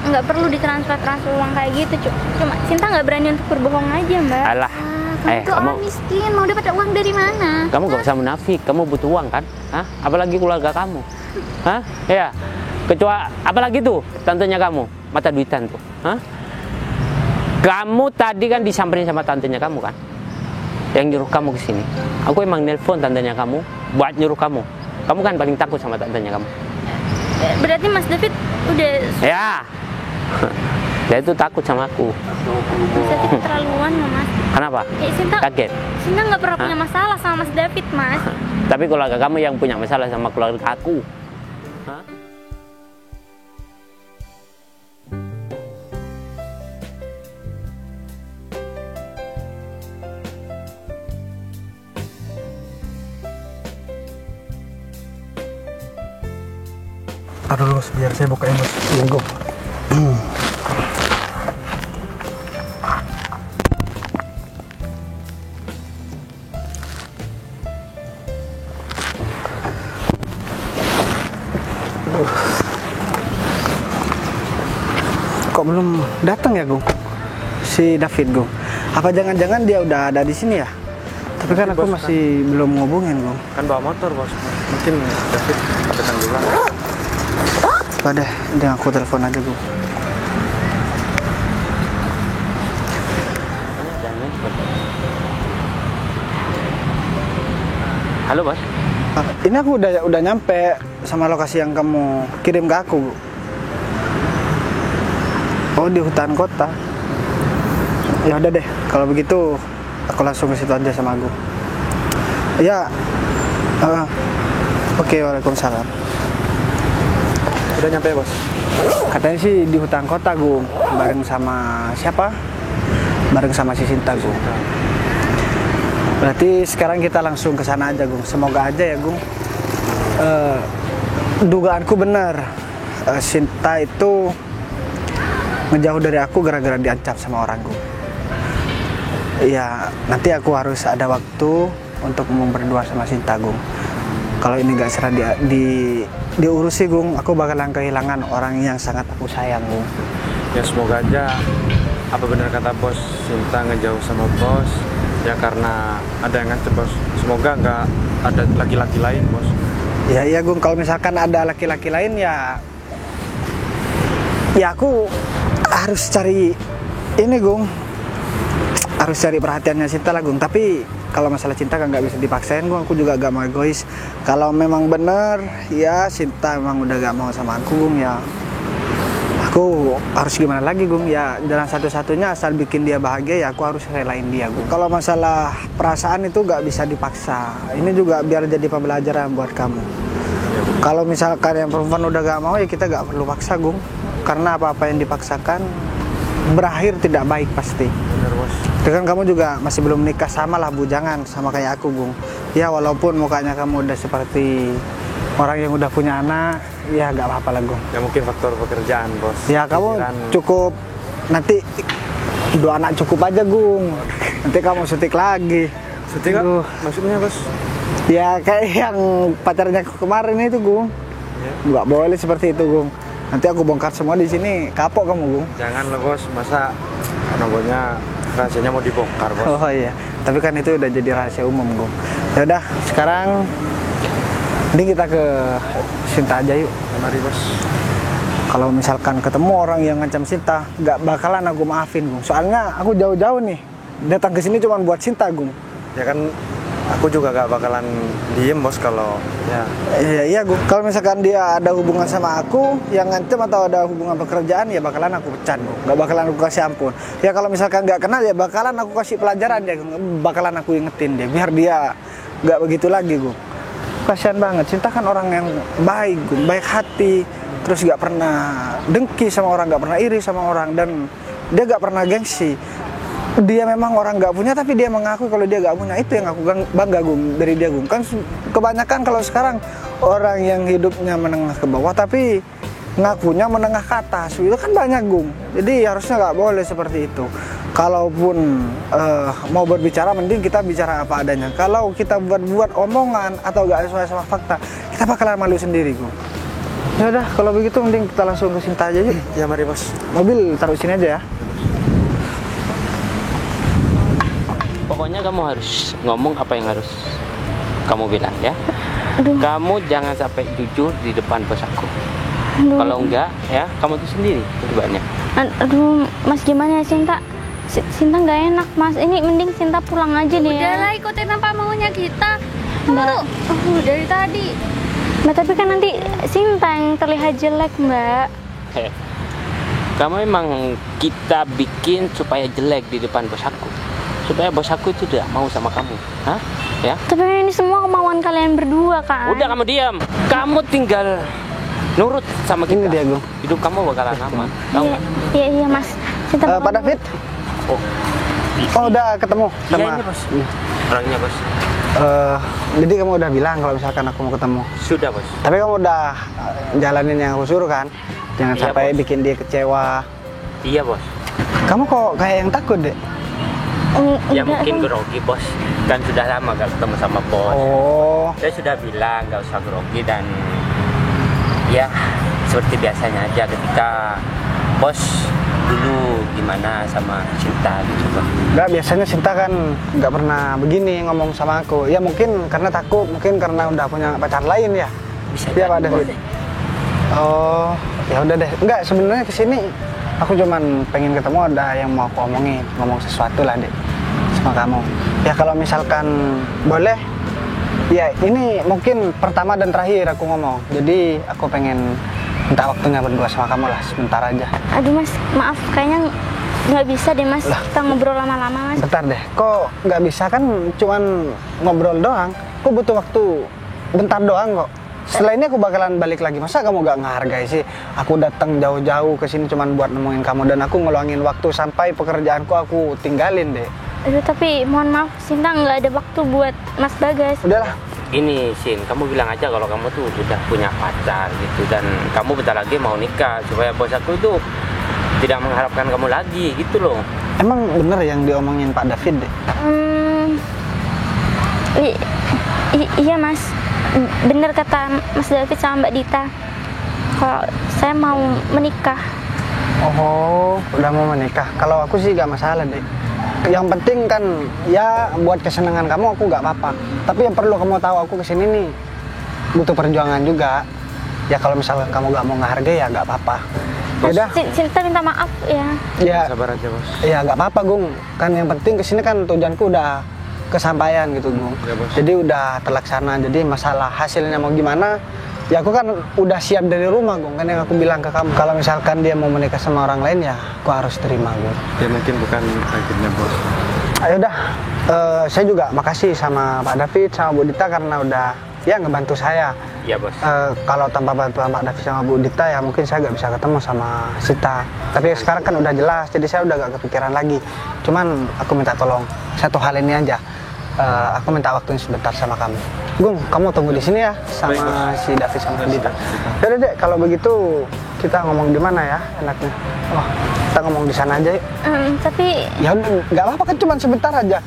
nggak perlu ditransfer uang kayak gitu, cuma Sinta nggak berani untuk berbohong aja, Mbak. Alah, Kamu orang miskin, mau dapat uang dari mana? Kamu gak usah munafik, kamu butuh uang kan? Apalagi keluarga kamu. Ya, kecuali apalagi tuh tantenya kamu, mata duitan tuh. Kamu tadi kan disamperin sama tantenya kamu kan, yang nyuruh kamu ke sini. Aku emang nelpon tantenya kamu buat nyuruh kamu. Kamu kan paling takut sama tantenya kamu. Berarti Mas David udah. Ya, dia itu takut sama aku. Mas David keterlaluan loh, Mas. Kenapa? Sinta Kaget. Sinta nggak pernah punya masalah sama Mas David, Mas. Tapi keluarga kamu yang punya masalah sama keluarga aku. Aduh bos, biar saya bukain bos. Iya Gong. Kok belum datang ya Gong? Si David Gong. Apa jangan-jangan dia udah ada di sini ya? Tapi kan aku masih belum ngubungin Gong. Kan bawa motor bos, mungkin David datang juga. Coba deh, dia aku telepon aja Gong. Halo bos. Ini aku udah nyampe sama lokasi yang kamu kirim ke aku. Oh, di hutan kota. Ya udah deh, kalau begitu aku langsung ke situ aja sama aku. Ya. Oke, waalaikumsalam. Udah nyampe bos? Katanya sih di hutan kota, Gung. Bareng sama siapa? Bareng sama si Sinta, Gung. Berarti sekarang kita langsung ke sana aja, Gung. Semoga aja ya, Gung. Dugaanku benar. Sinta itu ngejauh dari aku gara-gara diancam sama orang, Gung. Ya, nanti aku harus ada waktu untuk berdua sama Sinta, Gung. Kalau ini gak serah diurusi, Gung, aku bakalan kehilangan orang yang sangat aku sayang, Gung. Ya semoga aja apa benar kata bos, Sinta ngejauh sama bos ya karena ada yang ngancam bos. Semoga nggak ada laki-laki lain bos. Ya iya, Gung, kalau misalkan ada laki-laki lain ya aku harus cari ini, Gung. Harus cari perhatiannya Sinta lah, Gung. Tapi kalau masalah cinta kan nggak bisa dipaksain, Gung. Aku juga gak mau egois. Kalau memang bener ya Sinta memang udah gak mau sama aku, Gung, ya aku harus gimana lagi, Gung. Ya jalan satu-satunya asal bikin dia bahagia ya aku harus relain dia, Gung. Kalau masalah perasaan itu gak bisa dipaksa. Ini juga biar jadi pembelajaran buat kamu. Kalau misalkan yang perempuan udah gak mau ya kita gak perlu paksa, Gung. Karena apa-apa yang dipaksakan berakhir tidak baik pasti. Bener bos. Kan kamu juga masih belum nikah, sama lah bujangan sama kayak aku, Gung. Ya walaupun mukanya kamu udah seperti orang yang udah punya anak, ya gak apa-apa lah, Gung. Ya mungkin faktor pekerjaan bos. Ya kamu cukup nanti 2 anak cukup aja, Gung. Nanti kamu suntik lagi. Suntik Aduh. maksudnya bos? Ya kayak yang pacarnya kemarin itu, Gung. Nggak boleh seperti itu, Gung. Nanti aku bongkar semua di sini, kapok kamu, Gung. Jangan lah bos, masa nomornya rahasianya mau dibongkar bos. Oh iya, tapi kan itu udah jadi rahasia umum, Gung. Ya udah, sekarang ini kita ke Sinta aja yuk. Mari bos. Kalau misalkan ketemu orang yang ngancam Sinta, nggak bakalan aku maafin, Gung. Soalnya aku jauh-jauh nih, datang ke sini cuma buat Sinta, Gung. Ya kan aku juga gak bakalan diem bos kalau ya. Iya, Gung. Kalau misalkan dia ada hubungan sama aku yang ngancem atau ada hubungan pekerjaan, ya bakalan aku pecat, Gung. Gak bakalan aku kasih ampun. Ya kalau misalkan nggak kenal ya bakalan aku kasih pelajaran dia, Gung. Bakalan aku ingetin dia biar dia nggak begitu lagi, Gung. Kasian banget. Sinta kan orang yang baik, Gung. Baik hati. Terus gak pernah dengki sama orang, gak pernah iri sama orang, dan dia gak pernah gengsi. Dia memang orang gak punya, tapi dia mengaku kalau dia gak punya. Itu yang aku bangga, Gung, dari dia, Gung. Kan kebanyakan kalau sekarang orang yang hidupnya menengah ke bawah tapi ngakunya menengah ke atas, itu kan banyak, Gung. Jadi harusnya gak boleh seperti itu. Kalaupun mau berbicara, mending kita bicara apa adanya. Kalau kita buat omongan atau gak sesuai sama fakta, kita bakalan malu sendiri, Gung. Ya udah, kalau begitu mending kita langsung ke Sinta aja yuk. Ya mari bos. Mobil taruh sini aja ya. Pokoknya kamu harus ngomong apa yang harus kamu bilang ya. Aduh. Kamu jangan sampai jujur di depan bos aku. Kalau enggak ya kamu tuh sendiri akibatnya. Aduh, Mas, gimana ya Sinta? Sinta nggak enak, Mas. Ini mending Sinta pulang aja deh. Udahlah, ikutin apa maunya kita. Kamu tuh dari tadi. Mbak, tapi kan nanti Sinta yang terlihat jelek, Mbak. Kamu emang kita bikin supaya jelek di depan bos aku, supaya bos aku itu tidak mau sama kamu, hah? Ya? Tapi kan ini semua kemauan kalian berdua kan? Udah kamu diam, kamu tinggal nurut sama kita. Ini dia, Gung. Hidup kamu bakalan aman, tahu nggak? Iya, Mas. Sinta Pak David? Oh, Oh, udah ketemu sama. iya ini bos. Orangnya bos. Jadi kamu udah bilang kalau misalkan aku mau ketemu. Sudah bos. Tapi kamu udah jalanin yang aku suruh kan? Jangan Iya, sampai bos. bikin dia kecewa. Iya bos. Kamu kok kayak yang takut deh? Ya Enggak, mungkin Bang. grogi bos. Kan sudah lama gak ketemu sama bos. Oh, Saya sudah bilang gak usah grogi dan ya seperti biasanya aja ketika bos dulu gimana sama Cinta gitu bos. nggak, biasanya Sinta kan nggak pernah begini ngomong sama aku. Ya mungkin karena takut, mungkin karena udah punya pacar lain ya. Bisa Iya jadi, Pak David. Oh, ya udah deh. Enggak, sebenarnya kesini aku cuman pengen ketemu, ada yang mau aku omongin, ngomong sesuatu lah deh sama kamu. Ya kalau misalkan boleh, ya ini mungkin pertama dan terakhir aku ngomong. Jadi aku pengen minta waktunya berdua sama kamu lah sebentar aja. Aduh mas, maaf kayaknya nggak bisa deh mas, kita ngobrol lama-lama mas. Bentar deh, kok nggak bisa? Kan cuman ngobrol doang. Aku butuh waktu bentar doang kok. Setelah ini aku bakalan balik lagi. Masa kamu nggak ngehargai sih? Aku datang jauh-jauh ke sini cuman buat nemuin kamu, dan aku ngeluangin waktu sampai pekerjaanku aku tinggalin deh. Aduh tapi mohon maaf, Sinta nggak ada waktu buat Mas Bagas. Udahlah, Ini Sin, kamu bilang aja kalau kamu tuh udah punya pacar gitu dan kamu bentar lagi mau nikah supaya bos aku tuh tidak mengharapkan kamu lagi gitu loh. emang bener yang diomongin Pak David deh. Iya mas, bener kata Mas David sama Mbak Dita. Kalau saya mau menikah. Oh, udah mau menikah. Kalau aku sih gak masalah deh. Yang penting kan ya buat kesenangan kamu aku gak apa-apa. Tapi yang perlu kamu tahu, aku kesini nih butuh perjuangan juga. Ya kalau misalkan kamu gak mau ngehargai ya gak apa-apa. Yaudah, Sinta minta maaf ya. ya, Sabar aja bos. ya gak apa-apa Gung. Kan yang penting kesini kan tujuanku udah kesampaian gitu Gung. Ya, Bos. Jadi udah terlaksana. Jadi masalah hasilnya mau gimana? Ya aku kan udah siap dari rumah Gung. Kan yang aku bilang ke kamu, kalau misalkan dia mau menikah sama orang lain ya aku harus terima Gung. Ya mungkin bukan akhirnya bos. Ayo dah, saya juga makasih sama Pak David sama Bu Dita karena udah ya ngebantu saya. Iya bos. Kalau tanpa bantuan Pak David sama Bu Dita ya mungkin saya gak bisa ketemu sama Sita. Tapi sekarang kan udah jelas, jadi saya udah gak kepikiran lagi. Cuman aku minta tolong satu hal ini aja. Aku minta waktunya sebentar sama kamu. Gung, kamu tunggu di sini ya sama Baik, si David sama Bu Dita. Yaudah deh, kalau begitu kita ngomong di mana ya enaknya? Oh, kita ngomong di sana aja yuk. Tapi Ya udah, nggak apa-apa kan cuma sebentar aja.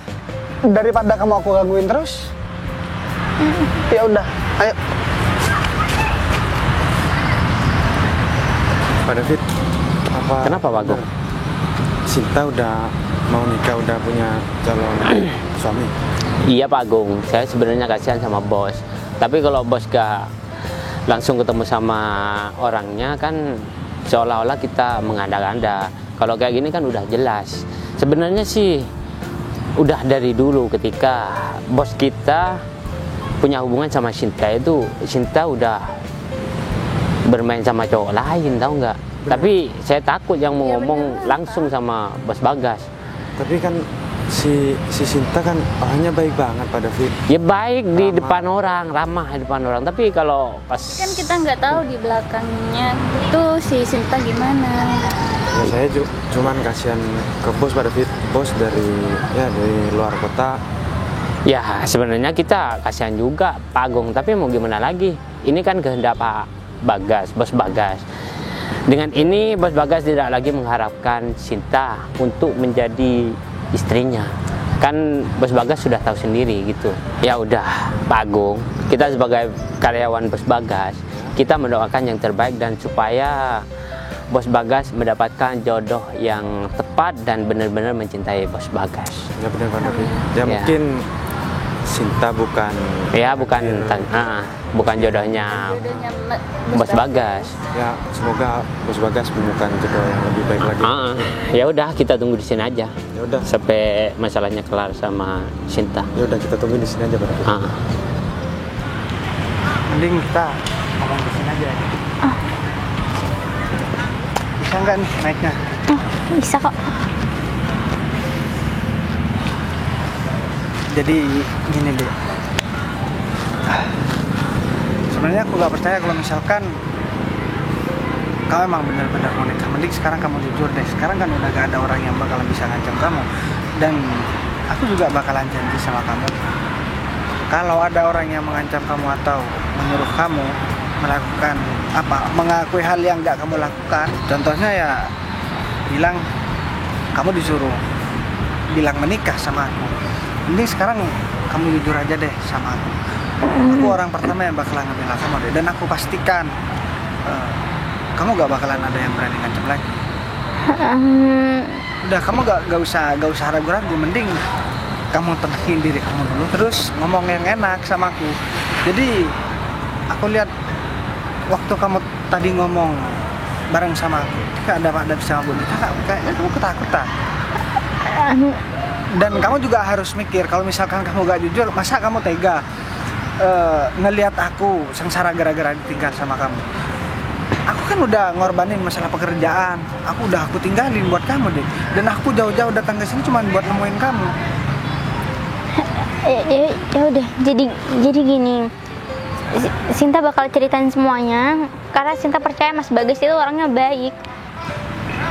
Daripada kamu aku gangguin terus. Ya udah, ayo. Pak David, apa? Kenapa, Pak Gung? Sinta udah mau nikah, udah punya calon suami. Iya Pak Gung, saya sebenarnya kasihan sama bos. Tapi kalau bos gak langsung ketemu sama orangnya kan seolah-olah kita mengada-ngada. Kalau kayak gini kan udah jelas. Sebenarnya sih udah dari dulu ketika bos kita punya hubungan sama Sinta itu, Sinta udah bermain sama cowok lain, tahu nggak? Tapi saya takut yang mau ngomong langsung sama bos Bagas. Tapi kan si Sinta kan orangnya baik banget Pak David. Ya baik di Ramah. depan orang, ramah di depan orang. Tapi kalau pas Kan kita nggak tahu di belakangnya itu si Sinta gimana. Ya saya cuman kasihan ke bos Pak David. Bos dari luar kota. ya sebenarnya kita kasihan juga Pak Agung. Tapi mau gimana lagi? Ini kan kehendak Pak Bagas, bos Bagas. Dengan ini bos Bagas tidak lagi mengharapkan Sinta untuk menjadi istrinya. Kan bos Bagas sudah tahu sendiri gitu. Ya udah Pak Agung, kita sebagai karyawan bos Bagas, kita mendoakan yang terbaik dan supaya bos Bagas mendapatkan jodoh yang tepat dan benar-benar mencintai bos Bagas. Ya benar Pak David. Ya Ya. mungkin Sinta bukan Ya bukan bukan jodohnya Jodohnya bos Bagas. ya, semoga bos Bagas menemukan jodoh yang lebih baik lagi. Ya udah kita tunggu di sini aja Ya udah. sampai masalahnya kelar sama Sinta. Ya udah kita tunggu di sini aja Pak David. Mending kita ngomong di sini aja. Bisa nggak nih naiknya? bisa kok. Jadi gini deh. Sebenarnya aku gak percaya kalau misalkan kamu emang benar-benar mau nikah. Mending sekarang kamu jujur deh. Sekarang kan udah gak ada orang yang bakalan bisa ngancam kamu. Dan aku juga bakalan janji sama kamu. kalau ada orang yang mengancam kamu atau menyuruh kamu melakukan mengakui hal yang nggak kamu lakukan, contohnya ya bilang kamu disuruh bilang menikah sama aku, mending sekarang kamu jujur aja deh sama aku. Aku orang pertama yang bakalan ngebela kamu deh, dan aku pastikan kamu gak bakalan ada yang berani ngancam lagi. Udah, kamu gak usah ragu-ragu, mending kamu tenangin diri kamu dulu, terus ngomong yang enak sama aku. Jadi aku lihat waktu kamu tadi ngomong bareng sama aku, ketika ada sama Bu Nita, kayaknya kamu ketakutan. Dan kamu juga harus mikir, kalau misalkan kamu gak jujur, masa kamu tega ngelihat aku sengsara gara-gara ditinggal sama kamu? Aku kan udah ngorbanin masalah pekerjaan, aku tinggalin buat kamu deh, dan aku jauh-jauh datang ke sini cuma buat nemuin kamu. Ya udah, jadi gini, Sinta bakal ceritain semuanya karena Sinta percaya Mas Bagas itu orangnya baik.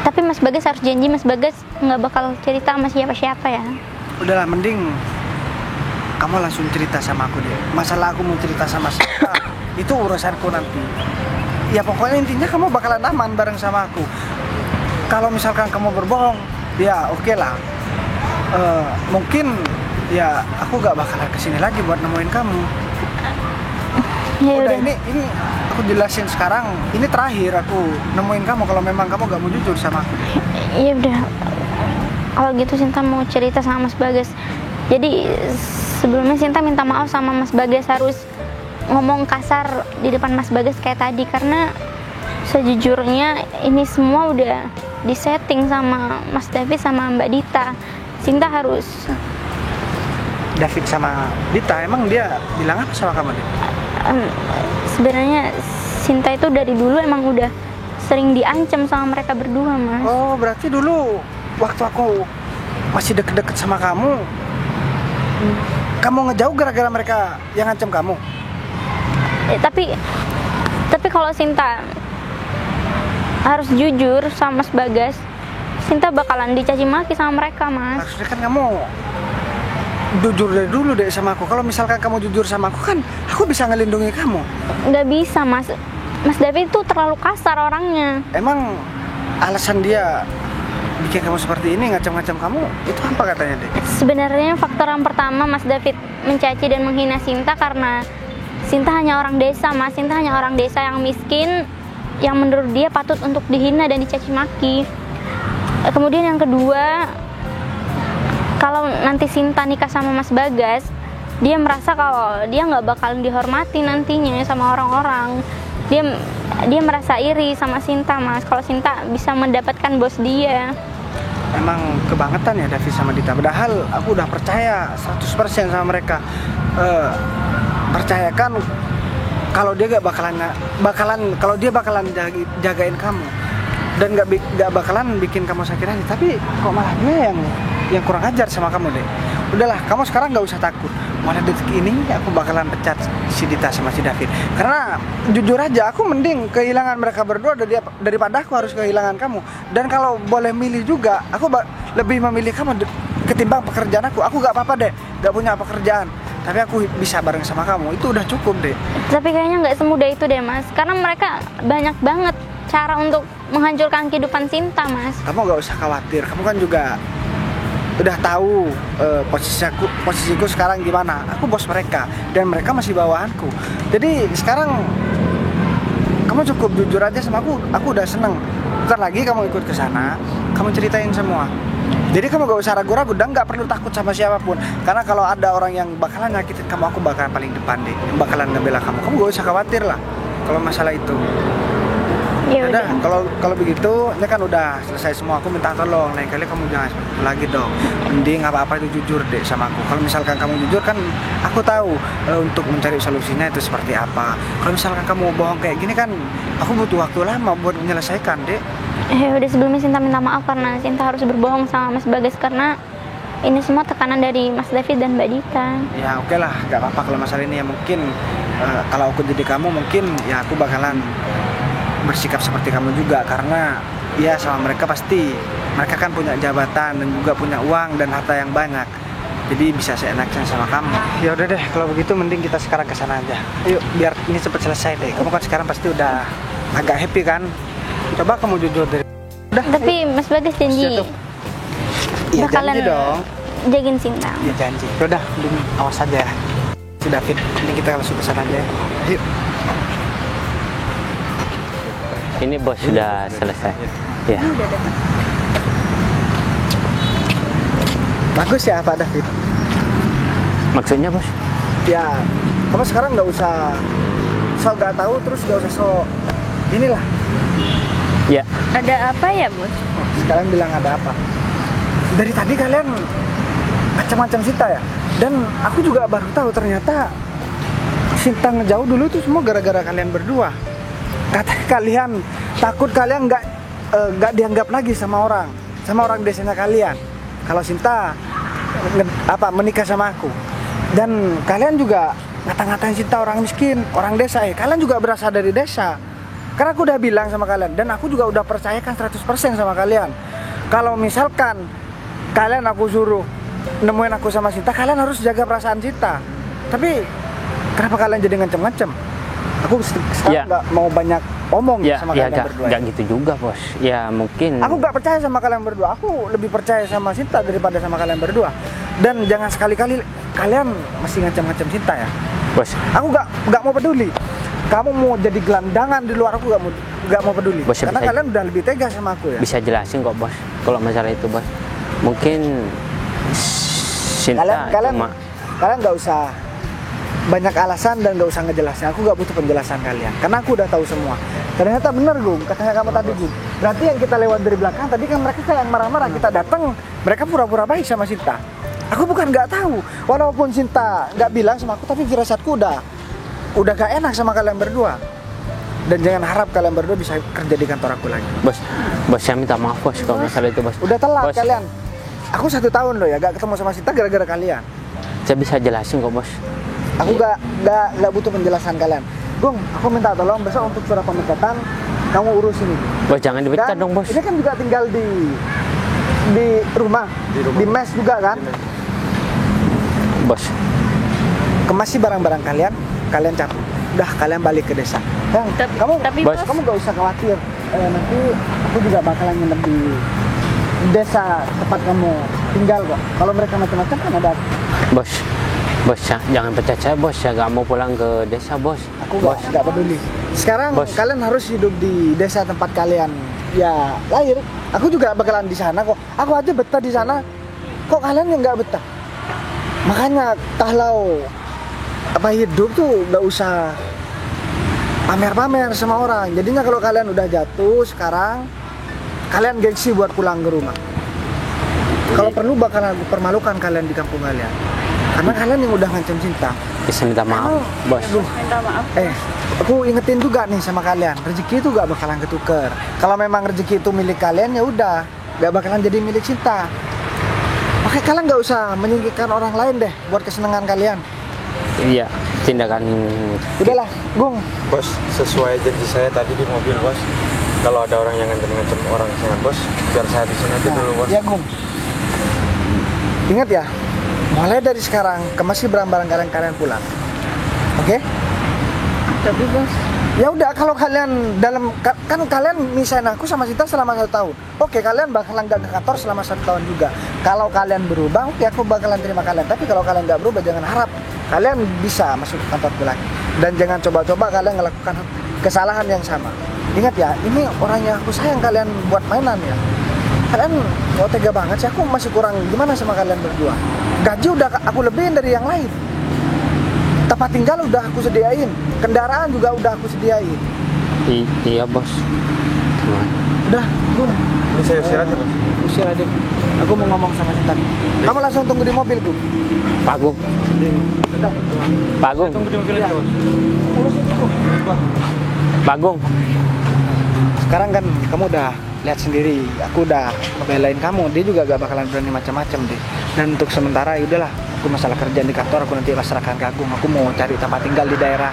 Tapi Mas Bagas harus janji Mas Bagas nggak bakal cerita sama siapa-siapa ya. Udahlah, mending kamu langsung cerita sama aku deh. Masalah aku mau cerita sama siapa itu urusanku nanti. Ya pokoknya intinya kamu bakalan aman bareng sama aku. Kalau misalkan kamu berbohong, ya oke lah. Mungkin ya aku gak bakalan kesini lagi buat nemuin kamu. Ya udah, udah. ini aku jelasin sekarang. Ini terakhir aku nemuin kamu kalau memang kamu gak mau jujur sama aku. Iya udah. Kalau gitu Sinta mau cerita sama Mas Bagas. Jadi sebelumnya Sinta minta maaf sama Mas Bagas, harus ngomong kasar di depan Mas Bagas kayak tadi, karena sejujurnya ini semua udah disetting sama Mas David sama Mbak Dita. Sinta harus. David sama Dita, emang dia bilang apa sama kamu, Dit? Sebenarnya Sinta itu dari dulu emang udah sering diancam sama mereka berdua, Mas. Oh, berarti dulu waktu aku masih deket-deket sama kamu ngejauh gara-gara mereka yang ngancam kamu? Tapi kalau Sinta harus jujur sama Mas Bagas, Sinta bakalan dicaci maki sama mereka, Mas. Harusnya kan kamu jujur dari dulu deh sama aku. Kalau misalkan kamu jujur sama aku, kan aku bisa ngelindungi kamu. Nggak bisa, Mas. Mas David itu terlalu kasar orangnya. Emang alasan dia bikin kamu seperti ini, ngacam-ngacam kamu, itu apa katanya, deh? Sebenarnya faktor yang pertama Mas David mencaci dan menghina Sinta karena Sinta hanya orang desa, Mas. Sinta hanya orang desa yang miskin, yang menurut dia patut untuk dihina dan dicaci maki. Kemudian yang kedua, kalau nanti Sinta nikah sama Mas Bagas, dia merasa kalau dia nggak bakalan dihormati nantinya sama orang-orang. Dia merasa iri sama Sinta, Mas, kalau Sinta bisa mendapatkan bos dia. Emang kebangetan ya David sama Dita. Padahal aku udah percaya 100% sama mereka. Percayakan kalau dia kalau dia bakalan jagain kamu dan gak bakalan bikin kamu sakit hati. Tapi kok malah dia yang kurang ajar sama kamu, deh. Udahlah, kamu sekarang gak usah takut. Mulai detik ini aku bakalan pecat si Dita sama si David. Karena jujur aja, aku mending kehilangan mereka berdua daripada aku harus kehilangan kamu. Dan kalau boleh milih juga, aku lebih memilih kamu ketimbang pekerjaan aku. Aku gak apa-apa deh, gak punya pekerjaan, tapi aku bisa bareng sama kamu, itu udah cukup, deh. Tapi kayaknya nggak semudah itu deh, Mas. Karena mereka banyak banget cara untuk menghancurkan kehidupan Sinta, Mas. Kamu gak usah khawatir, kamu kan juga udah tahu posisiku sekarang gimana. Aku bos mereka dan mereka masih bawahanku. Jadi sekarang kamu cukup jujur aja sama aku udah seneng. Bukan lagi kamu ikut ke sana, kamu ceritain semua. Jadi kamu gak usah ragu-ragu dan gak perlu takut sama siapapun. Karena kalau ada orang yang bakalan nyakitin kamu, aku bakalan paling depan deh, yang bakalan ngebela kamu. Kamu gak usah khawatir lah kalau masalah itu. Ya udah, udah. kalau begitu, ini kan udah selesai semua. Aku minta tolong, lain kali kamu jangan seperti itu lagi dong. Mending apa-apa itu jujur deh sama aku. Kalau misalkan kamu jujur kan, aku tahu untuk mencari solusinya itu seperti apa. Kalau misalkan kamu bohong kayak gini kan, aku butuh waktu lama buat menyelesaikan, deh. Udah, sebelumnya Sinta minta maaf karena Sinta harus berbohong sama Mas Bagas karena ini semua tekanan dari Mas David dan Mbak Dita. Ya oke lah, gak apa-apa kalau masalah ini ya. Mungkin kalau aku jadi kamu, mungkin ya aku bakalan bersikap seperti kamu juga. Karena ya sama mereka pasti, mereka kan punya jabatan dan juga punya uang dan harta yang banyak. jadi bisa seenaknya sama kamu. Ya udah deh, kalau begitu mending kita sekarang ke sana aja. Yuk, biar ini cepat selesai deh. Kamu kan sekarang pasti udah agak happy kan? Coba kamu jujur deh. Udah. Tapi Mas Bagas janji. Iya, bakalan janji dong. jagain Sinta. Iya, janji. Udah, mending awas aja ya. Si David, ini kita langsung ke sana aja ya. Yuk. Ini bos sudah selesai. Ya. Bagus ya Pak David. Maksudnya bos? Ya, kamu sekarang nggak usah nggak tahu, terus nggak usah inilah. Ya. Ada apa ya, Bos? Sekarang bilang ada apa? Dari tadi kalian macam-macam Sinta ya. Dan aku juga baru tahu ternyata Sinta ngejauh dulu itu semua gara-gara kalian berdua. Katanya kalian takut kalian nggak dianggap lagi sama orang desanya kalian. Kalau Sinta menikah sama aku. Dan kalian juga ngata-ngatain Sinta orang miskin, orang desa. Kalian juga berasal dari desa. Karena aku udah bilang sama kalian, dan aku juga udah percayakan 100% sama kalian. Kalau misalkan kalian aku suruh nemuin aku sama Sinta, kalian harus jaga perasaan Sinta. Tapi kenapa kalian jadi ngancem-ngancem? Aku sekarang nggak mau banyak omong sama kalian berdua. Nggak gitu juga bos. Ya mungkin. Aku nggak percaya sama kalian berdua. Aku lebih percaya sama Sinta daripada sama kalian berdua. Dan jangan sekali-kali kalian masih ngancem-ngancem Sinta ya. Bos. Aku nggak mau peduli. Kamu mau jadi gelandangan di luar, aku nggak mau peduli. Bos, karena kalian udah lebih tega sama aku ya. Bisa jelasin kok bos. Kalau masalah itu bos. Mungkin Sinta kalian nggak usah banyak alasan dan nggak usah ngejelasin. Aku nggak butuh penjelasan kalian, karena aku udah tahu semua. Ternyata bener Gung, katanya kamu tadi Gung. Berarti yang kita lewat dari belakang tadi kan mereka kayak marah-marah. Kita datang, mereka pura-pura baik sama Sinta. Aku bukan nggak tahu, walaupun Sinta nggak bilang sama aku, tapi firasatku udah gak enak sama kalian berdua. Dan jangan harap kalian berdua bisa kerja di kantor aku lagi. Bos saya minta maaf bos kalau masalah itu bos. Udah telat bos. kalian. Aku 1 tahun loh ya gak ketemu sama Sinta gara-gara kalian. Saya bisa jelasin kok bos. Aku gak butuh penjelasan kalian. Gung, aku minta tolong besok untuk surat pemecatan kamu urus ini. Bos jangan dipecat dong bos. Ini kan juga tinggal di rumah, di mes juga kan. Bos, kemasi barang-barang kalian cabut. Udah kalian balik ke desa. Tapi bos, kamu gak usah khawatir. Nanti aku juga bakalan nginep di desa tempat kamu tinggal kok. Kalau mereka macam-macam kan ada. Bos jangan pecat saya bos. Saya gak mau pulang ke desa bos. Aku gak peduli. Sekarang kalian harus hidup di desa tempat kalian ya lahir. Aku juga bakalan di sana kok. Aku aja betah di sana. Kok kalian yang gak betah? Makanya kalau hidup tuh gak usah pamer-pamer sama orang. Jadinya kalau kalian udah jatuh sekarang, kalian gengsi buat pulang ke rumah. Kalau perlu bakalan permalukan kalian di kampung kalian. Karena kalian yang udah ngancam Sinta. Bisa minta maaf bos. minta maaf. Aku ingetin juga nih sama kalian, rezeki itu gak bakalan ketuker. Kalau memang rezeki itu milik kalian ya udah, gak bakalan jadi milik Sinta. Makanya kalian gak usah menyingkirkan orang lain deh buat kesenangan kalian. Iya, tindakan. Udahlah, Gung. Bos, sesuai janji saya tadi di mobil bos. Kalau ada orang yang ngancam-ngancam orang sama bos, biar saya di sini aja dulu bos. Ya Gung. Ingat ya, mulai dari sekarang kemasi barang-barang kalian pulang. Oke? Tapi bos, Ya udah, kalau kalian kan kalian misahin aku sama Sinta selama 1 tahun. Oke, kalian bakalan gak ke kantor selama 1 tahun juga. Kalau kalian berubah, oke aku bakalan terima kalian. Tapi kalau kalian gak berubah, jangan harap kalian bisa masuk ke kantorku lagi. Dan jangan coba-coba kalian melakukan kesalahan yang sama. Ingat ya, ini orang yang aku sayang kalian buat mainan ya. Kalian tega banget sih, aku masih kurang gimana sama kalian berdua. Gaji udah aku lebihin dari yang lain. Tempat tinggal udah aku sediain, kendaraan juga udah aku sediain. Iya bos. Udah, Gung. Ini saya usir aja bos. Usir aja. Aku mau ngomong sama Sinta. Kamu langsung tunggu di mobil, Gung. Pak Gung. Udah. Pak Gung. Tunggu di mobil aja bos. Pak Gung. Sekarang kan kamu udah lihat sendiri, aku udah ngebelain kamu. Dia juga gak bakalan berani macam-macam deh. Dan untuk sementara ya udahlah, aku masalah kerjaan di kantor aku nanti serahkan ke Agung. Aku mau cari tempat tinggal di daerah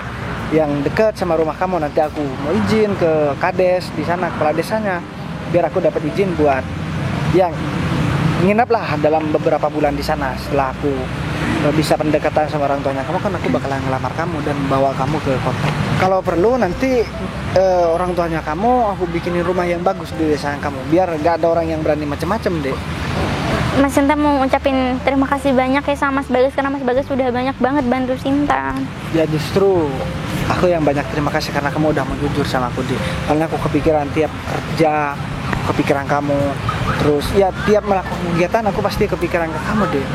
yang dekat sama rumah kamu. Nanti aku mau izin ke Kades di sana, kepala desanya, biar aku dapat izin buat yang nginaplah dalam beberapa bulan di sana. Setelah aku bisa pendekatan sama orang tuanya kamu, kan aku bakalan ngelamar kamu dan bawa kamu ke kota. Kalau perlu nanti orang tuanya kamu aku bikinin rumah yang bagus di desa kamu, biar gak ada orang yang berani macam-macam deh. Mas Sinta mau ucapin terima kasih banyak ya sama Mas Bagas, karena Mas Bagas sudah banyak banget bantu Sinta. Ya justru aku yang banyak terima kasih karena kamu udah mau jujur sama aku deh. Karena aku kepikiran tiap kerja, kepikiran kamu. Terus ya tiap melakukan kegiatan aku pasti kepikiran ke kamu deh.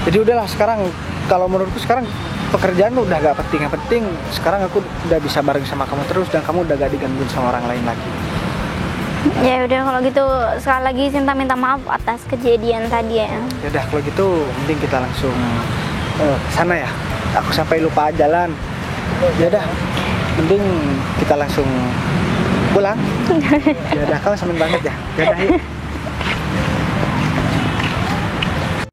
Jadi udahlah sekarang, kalau menurutku sekarang pekerjaan tuh udah gak penting. Yang penting sekarang aku udah bisa bareng sama kamu terus dan kamu udah gak digangguin sama orang lain lagi. Ya udah kalau gitu sekali lagi Sinta minta maaf atas kejadian tadi ya. Ya udah kalau gitu mending kita langsung sana ya. Aku sampai lupa jalan. Ya udah mending kita langsung pulang. Ya udah kamu seneng banget ya. Ya udah yuk.